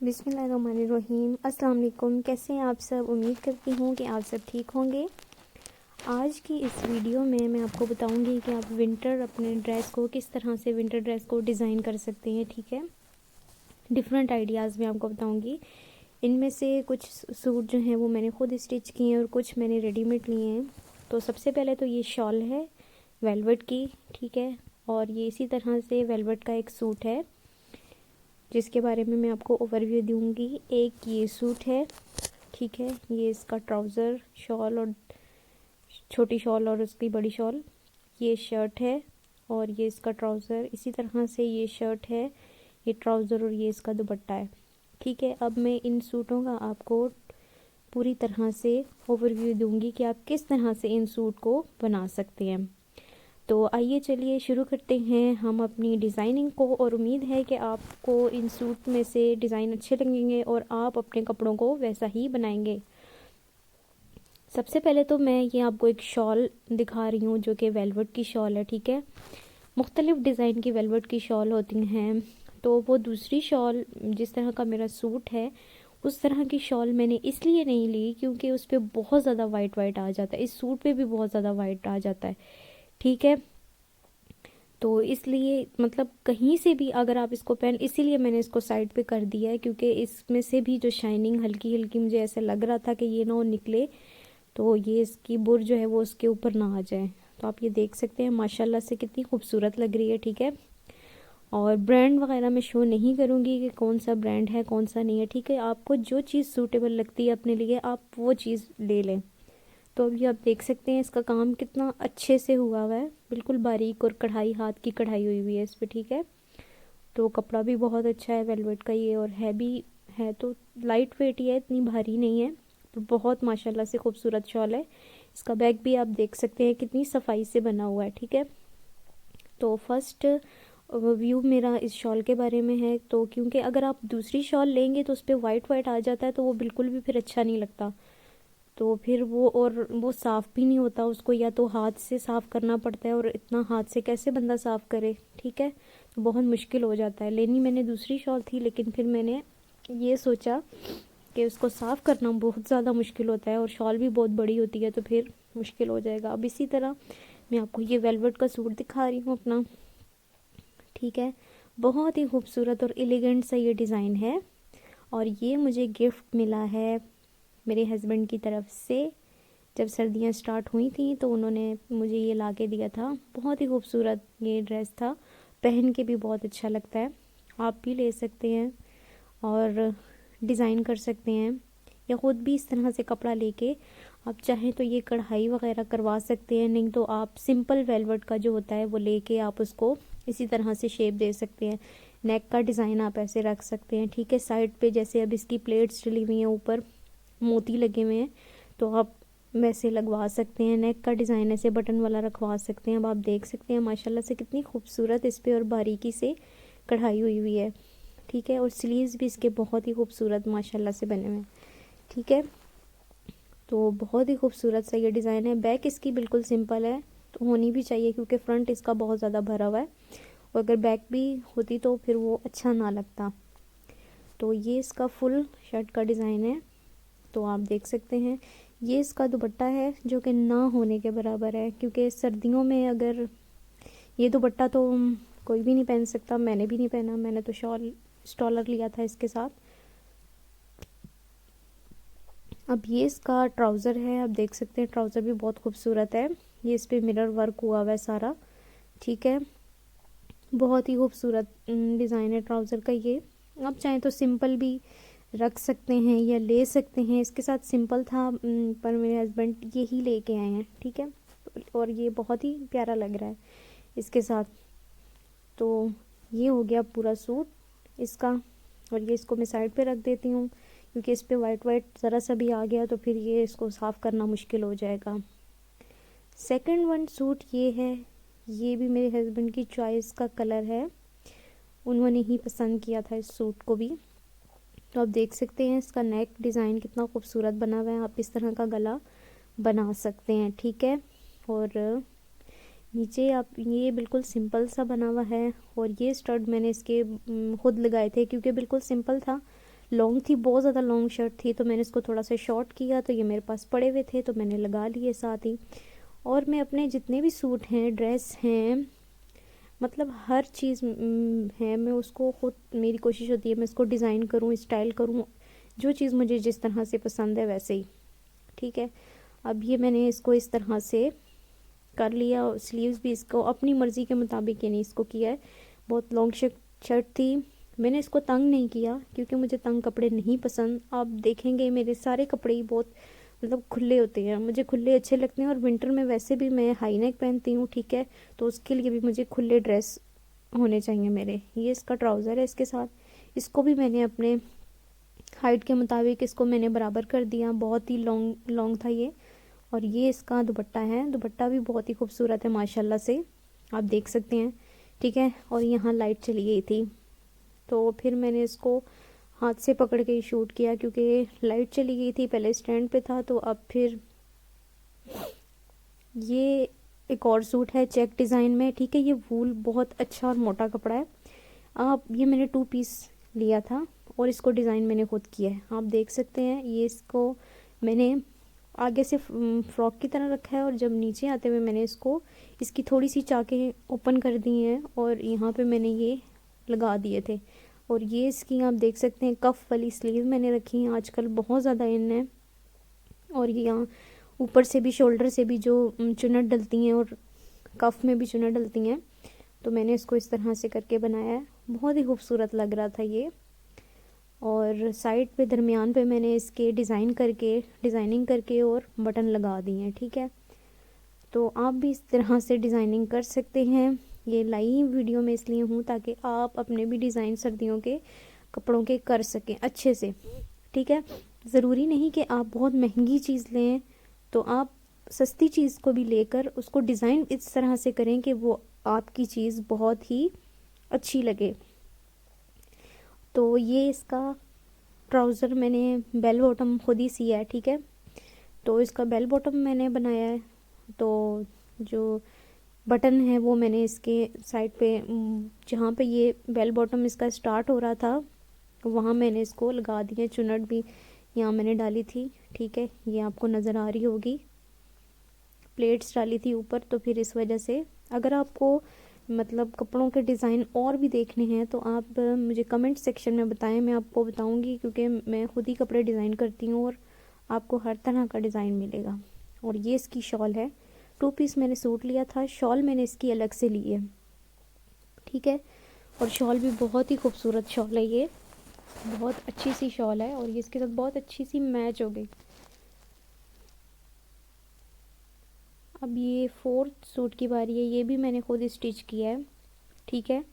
बिस्मिल्लाहिर्रहमानिर्रहीम। अस्सलाम वालेकुम। कैसे हैं आप सब? उम्मीद करती हूँ कि आप सब ठीक होंगे। आज की इस वीडियो में मैं आपको बताऊंगी कि आप विंटर अपने ड्रेस को किस तरह से विंटर ड्रेस को डिज़ाइन कर सकते हैं। ठीक है, डिफरेंट आइडियाज़ मैं आपको बताऊंगी। इनमें से कुछ सूट जो हैं वो मैंने खुद स्टिच किए हैं और कुछ मैंने रेडीमेड लिए हैं। तो सबसे पहले तो ये शॉल है वेलवेट की, ठीक है, और ये इसी तरह से वेलवेट का एक सूट है जिसके बारे में मैं आपको ओवरव्यू दूंगी। एक ये सूट है, ठीक है, ये इसका ट्राउज़र, शॉल और छोटी शॉल और उसकी बड़ी शॉल, ये शर्ट है और ये इसका ट्राउज़र। इसी तरह से ये शर्ट है, ये ट्राउज़र और ये इसका दुपट्टा है। ठीक है, अब मैं इन सूटों का आपको पूरी तरह से ओवरव्यू दूंगी कि आप किस तरह से इन सूट को बना सकते हैं। तो आइए चलिए शुरू करते हैं हम अपनी डिज़ाइनिंग को, और उम्मीद है कि आपको इन सूट में से डिज़ाइन अच्छे लगेंगे और आप अपने कपड़ों को वैसा ही बनाएंगे। सबसे पहले तो मैं ये आपको एक शॉल दिखा रही हूँ जो कि वेलवेट की शॉल है। ठीक है, मुख्तलिफ़ डिज़ाइन की वेलवेट की शॉल होती हैं। तो वो दूसरी शॉल जिस तरह का मेरा सूट है उस तरह की शॉल मैंने इसलिए नहीं ली क्योंकि उस पर बहुत ज़्यादा वाइट वाइट आ जाता है, इस सूट पे भी बहुत ज़्यादा वाइट आ जाता है। ठीक है, तो इसलिए मतलब कहीं से भी अगर आप इसको पहन, इसीलिए मैंने इसको साइड पे कर दिया है क्योंकि इसमें से भी जो शाइनिंग हल्की हल्की मुझे ऐसा लग रहा था कि ये ना वो निकले, तो ये इसकी बुर जो है वो उसके ऊपर ना आ जाए। तो आप ये देख सकते हैं माशाल्लाह से कितनी खूबसूरत लग रही है। ठीक है, और ब्रांड वगैरह मैं शो नहीं करूँगी कि कौन सा ब्रांड है कौन सा नहीं है। ठीक है, आपको जो चीज़ सूटेबल लगती है अपने लिए आप वो चीज़ ले लें। तो अभी आप देख सकते हैं इसका काम कितना अच्छे से हुआ हुआ है, बिल्कुल बारीक, और कढ़ाई, हाथ की कढ़ाई हुई हुई है इस पर। ठीक है, तो कपड़ा भी बहुत अच्छा है वेलवेट का ये, और है भी है तो लाइट वेट ही है, इतनी भारी नहीं है। तो बहुत माशाल्लाह से खूबसूरत शॉल है। इसका बैग भी आप देख सकते हैं कितनी सफाई से बना हुआ है। ठीक है, तो फर्स्ट व्यू मेरा इस शॉल के बारे में है। तो क्योंकि अगर आप दूसरी शॉल लेंगे तो उस पर वाइट वाइट आ जाता है तो वो बिल्कुल भी फिर अच्छा नहीं लगता, तो फिर वो साफ़ भी नहीं होता, उसको या तो हाथ से साफ़ करना पड़ता है, और इतना हाथ से कैसे बंदा साफ़ करे। ठीक है, तो बहुत मुश्किल हो जाता है। लेनी मैंने दूसरी शॉल थी लेकिन फिर मैंने ये सोचा कि उसको साफ़ करना बहुत ज़्यादा मुश्किल होता है और शॉल भी बहुत बड़ी होती है तो फिर मुश्किल हो जाएगा। अब इसी तरह मैं आपको ये वेलवेट का सूट दिखा रही हूँ अपना। ठीक है, बहुत ही खूबसूरत और एलिगेंट सा ये डिज़ाइन है, और ये मुझे गिफ्ट मिला है मेरे हस्बैंड की तरफ से। जब सर्दियाँ स्टार्ट हुई थी तो उन्होंने मुझे ये ला के दिया था। बहुत ही खूबसूरत ये ड्रेस था, पहन के भी बहुत अच्छा लगता है। आप भी ले सकते हैं और डिज़ाइन कर सकते हैं, या ख़ुद भी इस तरह से कपड़ा लेके आप चाहें तो ये कढ़ाई वगैरह करवा सकते हैं। नहीं तो आप सिंपल वेलवेट का जो होता है वो लेके आप उसको इसी तरह से शेप दे सकते हैं। नेक का डिज़ाइन आप ऐसे रख सकते हैं। ठीक है, साइड पे जैसे अब इसकी प्लेट्स डली हुई हैं, ऊपर मोती लगे हुए हैं, तो आप वैसे लगवा सकते हैं। नेक का डिज़ाइन ऐसे बटन वाला रखवा सकते हैं। अब आप देख सकते हैं माशाल्लाह से कितनी खूबसूरत इस पर और बारीकी से कढ़ाई हुई हुई है। ठीक है, और स्लीव्स भी इसके बहुत ही खूबसूरत माशाल्लाह से बने हुए हैं। ठीक है, तो बहुत ही खूबसूरत सा ये डिज़ाइन है। बैक इसकी बिल्कुल सिंपल है, तो होनी भी चाहिए क्योंकि फ्रंट इसका बहुत ज़्यादा भरा हुआ है, और अगर बैक भी होती तो फिर वो अच्छा ना लगता। तो ये इसका फुल शर्ट का डिज़ाइन है, तो आप देख सकते हैं। ये इसका दुपट्टा है जो कि ना होने के बराबर है, क्योंकि सर्दियों में अगर ये दुपट्टा तो कोई भी नहीं पहन सकता, मैंने भी नहीं पहना, मैंने तो शॉल स्टॉलर लिया था इसके साथ। अब ये इसका ट्राउज़र है, आप देख सकते हैं ट्राउज़र भी बहुत खूबसूरत है। ये इस पर मिरर वर्क हुआ हुआ है सारा। ठीक है, बहुत ही खूबसूरत डिज़ाइन है ट्राउज़र का ये। आप चाहें तो सिंपल भी रख सकते हैं या ले सकते हैं। इसके साथ सिंपल था पर मेरे हस्बैंड यही लेके आए हैं। ठीक है, और ये बहुत ही प्यारा लग रहा है इसके साथ। तो ये हो गया पूरा सूट इसका, और ये इसको मैं साइड पे रख देती हूँ क्योंकि इस पर वाइट वाइट ज़रा सा भी आ गया तो फिर ये इसको साफ़ करना मुश्किल हो जाएगा। सेकंड वन सूट ये है, ये भी मेरे हस्बैंड की चॉइस का कलर है, उन्होंने ही पसंद किया था इस सूट को भी। तो आप देख सकते हैं इसका नेक डिज़ाइन कितना खूबसूरत बना हुआ है, आप इस तरह का गला बना सकते हैं। ठीक है, और नीचे आप ये बिल्कुल सिंपल सा बना हुआ है, और ये स्टड मैंने इसके खुद लगाए थे क्योंकि बिल्कुल सिंपल था, लॉन्ग थी, बहुत ज़्यादा लॉन्ग शर्ट थी, तो मैंने इसको थोड़ा सा शॉर्ट किया, तो ये मेरे पास पड़े हुए थे तो मैंने लगा लिए साथ ही। और मैं अपने जितने भी सूट हैं, ड्रेस हैं, मतलब हर चीज़ है, मैं उसको खुद, मेरी कोशिश होती है मैं इसको डिज़ाइन करूँ, स्टाइल करूँ, जो चीज़ मुझे जिस तरह से पसंद है वैसे ही। ठीक है, अब ये मैंने इसको इस तरह से कर लिया। स्लीव्स भी इसको अपनी मर्ज़ी के मुताबिक ये नहीं इसको किया है। बहुत लॉन्ग शर्ट थी, मैंने इसको तंग नहीं किया क्योंकि मुझे तंग कपड़े नहीं पसंद। आप देखेंगे मेरे सारे कपड़े ही बहुत मतलब खुले होते हैं, मुझे खुले अच्छे लगते हैं। और विंटर में वैसे भी मैं हाई नेक पहनती हूँ, ठीक है, तो उसके लिए भी मुझे खुले ड्रेस होने चाहिए मेरे। ये इसका ट्राउज़र है, इसके साथ इसको भी मैंने अपने हाइट के मुताबिक इसको मैंने बराबर कर दिया। बहुत ही लॉन्ग लॉन्ग था ये। और ये इसका दुपट्टा है, दुपट्टा भी बहुत ही खूबसूरत है माशाल्लाह से, आप देख सकते हैं। ठीक है, और यहाँ लाइट चली गई थी तो फिर मैंने इसको हाथ से पकड़ के शूट किया क्योंकि लाइट चली गई थी, पहले स्टैंड पे था। तो अब फिर ये एक और सूट है चेक डिज़ाइन में, ठीक है, ये वूल बहुत अच्छा और मोटा कपड़ा है। आप ये मैंने 2 पीस लिया था और इसको डिज़ाइन मैंने खुद किया है, आप देख सकते हैं। ये इसको मैंने आगे से फ्रॉक की तरह रखा है और जब नीचे आते हुए मैंने इसको इसकी थोड़ी सी चाकें ओपन कर दी हैं और यहाँ पे मैंने ये लगा दिए थे। और ये इसकी आप देख सकते हैं कफ वाली स्लीव मैंने रखी है, आजकल बहुत ज़्यादा इन है। और ये यहाँ ऊपर से भी, शोल्डर से भी जो चुन्नट डलती हैं और कफ में भी चुन्नट डलती हैं, तो मैंने इसको इस तरह से करके बनाया है। बहुत ही खूबसूरत लग रहा था ये। और साइड पे दरमियान पे मैंने इसके डिज़ाइनिंग करके और बटन लगा दिए हैं। ठीक है, तो आप भी इस तरह से डिज़ाइनिंग कर सकते हैं। ये लाई वीडियो में इसलिए हूँ ताकि आप अपने भी डिज़ाइन सर्दियों के कपड़ों के कर सकें अच्छे से। ठीक है, ज़रूरी नहीं कि आप बहुत महंगी चीज़ लें, तो आप सस्ती चीज़ को भी लेकर उसको डिज़ाइन इस तरह से करें कि वो आपकी चीज़ बहुत ही अच्छी लगे। तो ये इसका ट्राउज़र मैंने बेल बॉटम खुद ही सिया है। ठीक है, तो इसका बेल बॉटम मैंने बनाया है। तो जो बटन है वो मैंने इसके साइड पे जहाँ पे ये बेल बॉटम इसका स्टार्ट हो रहा था वहाँ मैंने इसको लगा दिया। चुन्नट भी यहाँ मैंने डाली थी। ठीक है, ये आपको नज़र आ रही होगी, प्लेट्स डाली थी ऊपर, तो फिर इस वजह से। अगर आपको मतलब कपड़ों के डिज़ाइन और भी देखने हैं तो आप मुझे कमेंट सेक्शन में बताएं, मैं आपको बताऊंगी क्योंकि मैं खुद ही कपड़े डिज़ाइन करती हूँ और आपको हर तरह का डिज़ाइन मिलेगा। और ये इसकी शॉल है, 2 पीस मैंने सूट लिया था, शॉल मैंने इसकी अलग से ली है। ठीक है, और शॉल भी बहुत ही खूबसूरत शॉल है, ये बहुत अच्छी सी शॉल है और ये इसके साथ बहुत अच्छी सी मैच हो गई। अब ये 4th सूट की बारी है, ये भी मैंने खुद स्टिच किया है। ठीक है,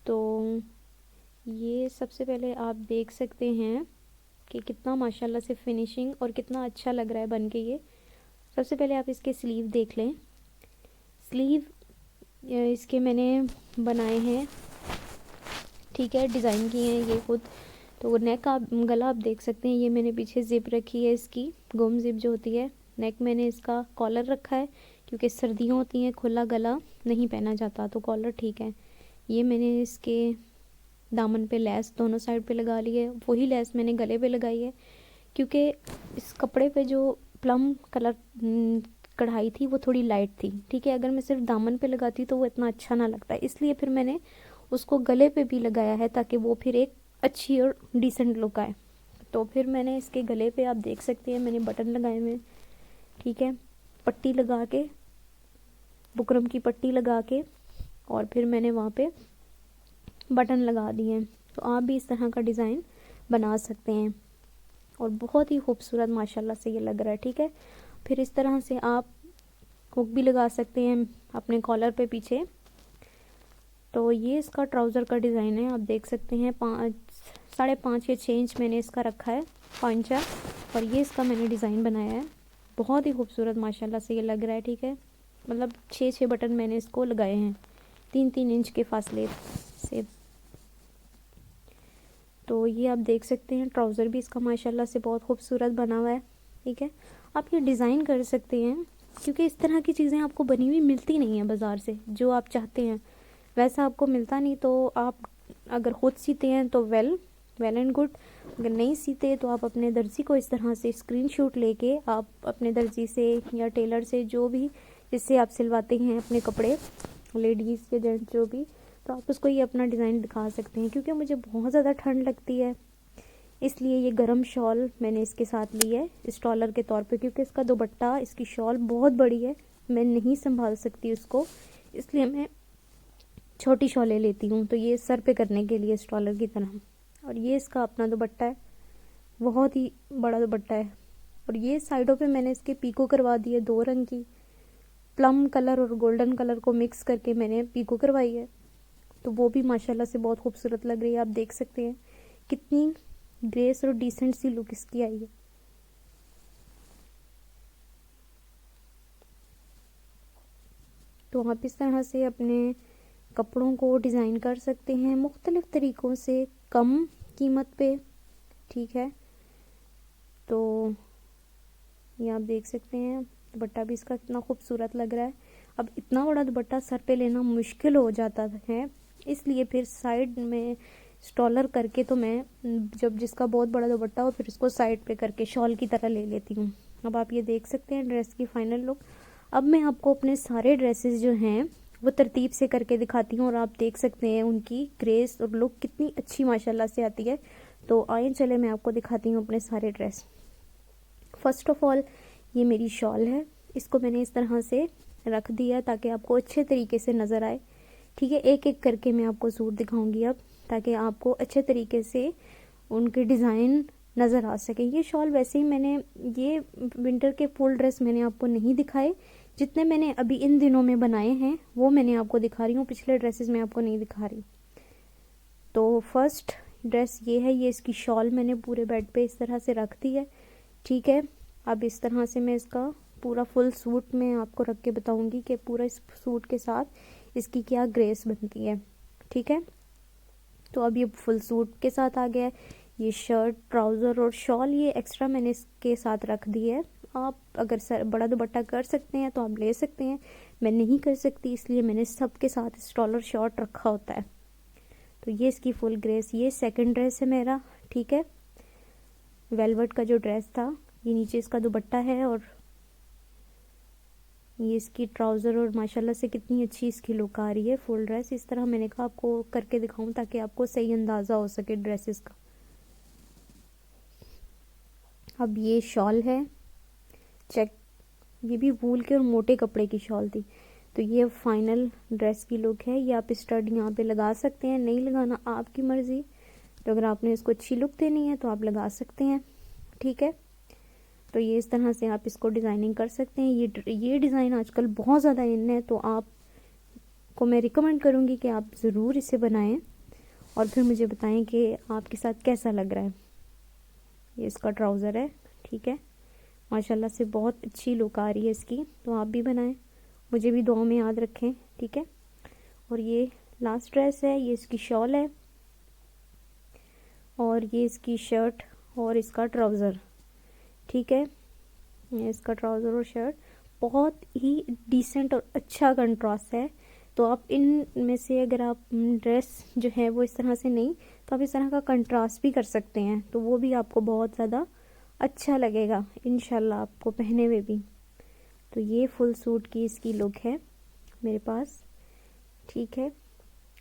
तो ये सबसे पहले आप देख सकते हैं कि कितना माशाल्लाह से फिनिशिंग और कितना अच्छा लग रहा है बन के ये। सबसे पहले आप इसके स्लीव देख लें। स्लीव इसके मैंने बनाए हैं, ठीक है, डिज़ाइन किए हैं ये खुद। तो नेक आप, गला आप देख सकते हैं, ये मैंने पीछे ज़िप रखी है इसकी, गुम ज़िप जो होती है। नेक मैंने इसका कॉलर रखा है क्योंकि सर्दियाँ होती हैं, खुला गला नहीं पहना जाता, तो कॉलर ठीक है। ये मैंने इसके दामन पे लेस दोनों साइड पे लगा ली है, वही लेस मैंने गले पे लगाई है क्योंकि इस कपड़े पे जो प्लम कलर कढ़ाई थी वो थोड़ी लाइट थी। ठीक है, अगर मैं सिर्फ दामन पे लगाती तो वो इतना अच्छा ना लगता, इसलिए फिर मैंने उसको गले पे भी लगाया है ताकि वो फिर एक अच्छी और डिसेंट लुक आए। तो फिर मैंने इसके गले पे आप देख सकते हैं मैंने बटन लगाए हुए। ठीक है, पट्टी लगा के, बुकरम की पट्टी लगा के, और फिर मैंने वहाँ पे बटन लगा दिए हैं। तो आप भी इस तरह का डिज़ाइन बना सकते हैं और बहुत ही खूबसूरत माशाल्लाह से ये लग रहा है। ठीक है, फिर इस तरह से आप हुक भी लगा सकते हैं अपने कॉलर पे पीछे। तो ये इसका ट्राउज़र का डिज़ाइन है, आप देख सकते हैं 5.5 या 6 इंच मैंने इसका रखा है, पांचा, और ये इसका मैंने डिज़ाइन बनाया है। बहुत ही खूबसूरत माशाल्लाह से ये लग रहा है। ठीक है, मतलब 6 बटन मैंने इसको लगाए हैं 3-3 इंच के फासले से। तो ये आप देख सकते हैं ट्राउज़र भी इसका माशाल्लाह से बहुत खूबसूरत बना हुआ है। ठीक है, आप ये डिज़ाइन कर सकते हैं क्योंकि इस तरह की चीज़ें आपको बनी हुई मिलती नहीं है बाज़ार से, जो आप चाहते हैं वैसा आपको मिलता नहीं। तो आप अगर ख़ुद सीते हैं तो वेल, वेल एंड गुड। अगर नहीं सीते तो आप अपने दर्जी को इस तरह से स्क्रीनशॉट लेके आप अपने दर्जी से या टेलर से, जो भी जिससे आप सिलवाते हैं अपने कपड़े, लेडीज़ के जेंट्स जो भी, तो आप उसको ये अपना डिज़ाइन दिखा सकते हैं। क्योंकि मुझे बहुत ज़्यादा ठंड लगती है, इसलिए ये गरम शॉल मैंने इसके साथ ली है स्टॉलर के तौर पे। क्योंकि इसका दुपट्टा, इसकी शॉल बहुत बड़ी है, मैं नहीं संभाल सकती उसको, इसलिए मैं छोटी शॉलें लेती हूँ। तो ये सर पे करने के लिए स्टॉलर की तरह। और ये इसका अपना दुपट्टा है, बहुत ही बड़ा दुपट्टा है। और ये साइडों पे मैंने इसके पीको करवा दी है, 2 रंग की, प्लम कलर और गोल्डन कलर को मिक्स करके मैंने पीको करवाई है। तो वो भी माशाल्लाह से बहुत खूबसूरत लग रही है। आप देख सकते हैं कितनी ग्रेस और डिसेंट सी लुक इसकी आई है। तो आप इस तरह से अपने कपड़ों को डिज़ाइन कर सकते हैं मुख्तलिफ़ तरीक़ों से, कम कीमत पे, ठीक है। तो ये आप देख सकते हैं दुपट्टा भी इसका कितना खूबसूरत लग रहा है। अब इतना बड़ा दुपट्टा सर पे लेना मुश्किल हो जाता है, इसलिए फिर साइड में स्टॉलर करके, तो मैं जब जिसका बहुत बड़ा दुपट्टा हो फिर उसको साइड पे करके शॉल की तरह ले लेती हूँ। अब आप ये देख सकते हैं ड्रेस की फाइनल लुक। अब मैं आपको अपने सारे ड्रेसेस जो हैं वो तरतीब से करके दिखाती हूँ, और आप देख सकते हैं उनकी ग्रेस और लुक कितनी अच्छी माशाल्लाह से आती है। तो आइए चले मैं आपको दिखाती हूँ अपने सारे ड्रेस। फर्स्ट ऑफ ऑल ये मेरी शॉल है, इसको मैंने इस तरह से रख दिया ताकि आपको अच्छे तरीके से नज़र आए, ठीक है। एक एक करके मैं आपको सूट दिखाऊंगी अब, ताकि आपको अच्छे तरीके से उनके डिज़ाइन नज़र आ सके। ये शॉल वैसे ही मैंने, ये विंटर के फुल ड्रेस मैंने आपको नहीं दिखाए, जितने मैंने अभी इन दिनों में बनाए हैं वो मैंने आपको दिखा रही हूँ, पिछले ड्रेसेस मैं आपको नहीं दिखा रही। तो फर्स्ट ड्रेस ये है, ये इसकी शॉल मैंने पूरे बेड पे इस तरह से रख दी है, ठीक है। अब इस तरह से मैं इसका पूरा फुल सूट में आपको रख के बताऊंगी कि पूरा इस सूट के साथ इसकी क्या ग्रेस बनती है, ठीक है। तो अब ये फुल सूट के साथ आ गया है। ये शर्ट, ट्राउज़र और शॉल ये एक्स्ट्रा मैंने इसके साथ रख दी है। आप अगर बड़ा दुपट्टा कर सकते हैं तो आप ले सकते हैं, मैं नहीं कर सकती इसलिए मैंने सबके साथ स्टॉलर शॉर्ट रखा होता है। तो ये इसकी फुल ग्रेस। ये सेकंड ड्रेस है मेरा, ठीक है। वेलवेट का जो ड्रेस था, ये नीचे इसका दुपट्टा है और ये इसकी ट्राउज़र, और माशाल्लाह से कितनी अच्छी इसकी लुक आ रही है फुल ड्रेस। इस तरह मैंने कहा आपको करके दिखाऊं ताकि आपको सही अंदाज़ा हो सके ड्रेसेस का। अब ये शॉल है, चेक, ये भी वूल के और मोटे कपड़े की शॉल थी। तो ये फाइनल ड्रेस की लुक है। ये आप स्टड यहाँ पे लगा सकते हैं, नहीं लगाना आपकी मर्ज़ी। तो अगर आपने इसको अच्छी लुक देनी है तो आप लगा सकते हैं, ठीक है। तो ये इस तरह से आप इसको डिज़ाइनिंग कर सकते हैं। ये डिज़ाइन आजकल बहुत ज़्यादा इन है, तो आपको मैं रिकमेंड करूँगी कि आप ज़रूर इसे बनाएं और फिर मुझे बताएं कि आपके साथ कैसा लग रहा है। ये इसका ट्राउज़र है, ठीक है। माशाल्लाह से बहुत अच्छी लुक आ रही है इसकी। तो आप भी बनाएं, मुझे भी दुआ में याद रखें, ठीक है। और ये लास्ट ड्रेस है, ये इसकी शॉल है और ये इसकी शर्ट और इसका ट्राउज़र, ठीक है। ये इसका ट्राउज़र और शर्ट बहुत ही डिसेंट और अच्छा कंट्रास्ट है। तो आप इन में से अगर आप ड्रेस जो है वो इस तरह से नहीं, तो आप इस तरह का कंट्रास्ट भी कर सकते हैं, तो वो भी आपको बहुत ज़्यादा अच्छा लगेगा इंशाल्लाह आपको पहने हुए भी। तो ये फुल सूट की इसकी लुक है मेरे पास, ठीक है।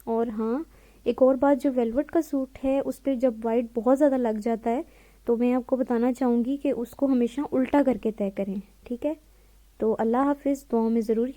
और हाँ, एक और बात, जो वेलवेट का सूट है उस पर जब वाइट बहुत ज़्यादा लग जाता है तो मैं आपको बताना चाहूँगी कि उसको हमेशा उल्टा करके तय करें, ठीक है। तो अल्लाह हाफिज़, दुआओं में ज़रूर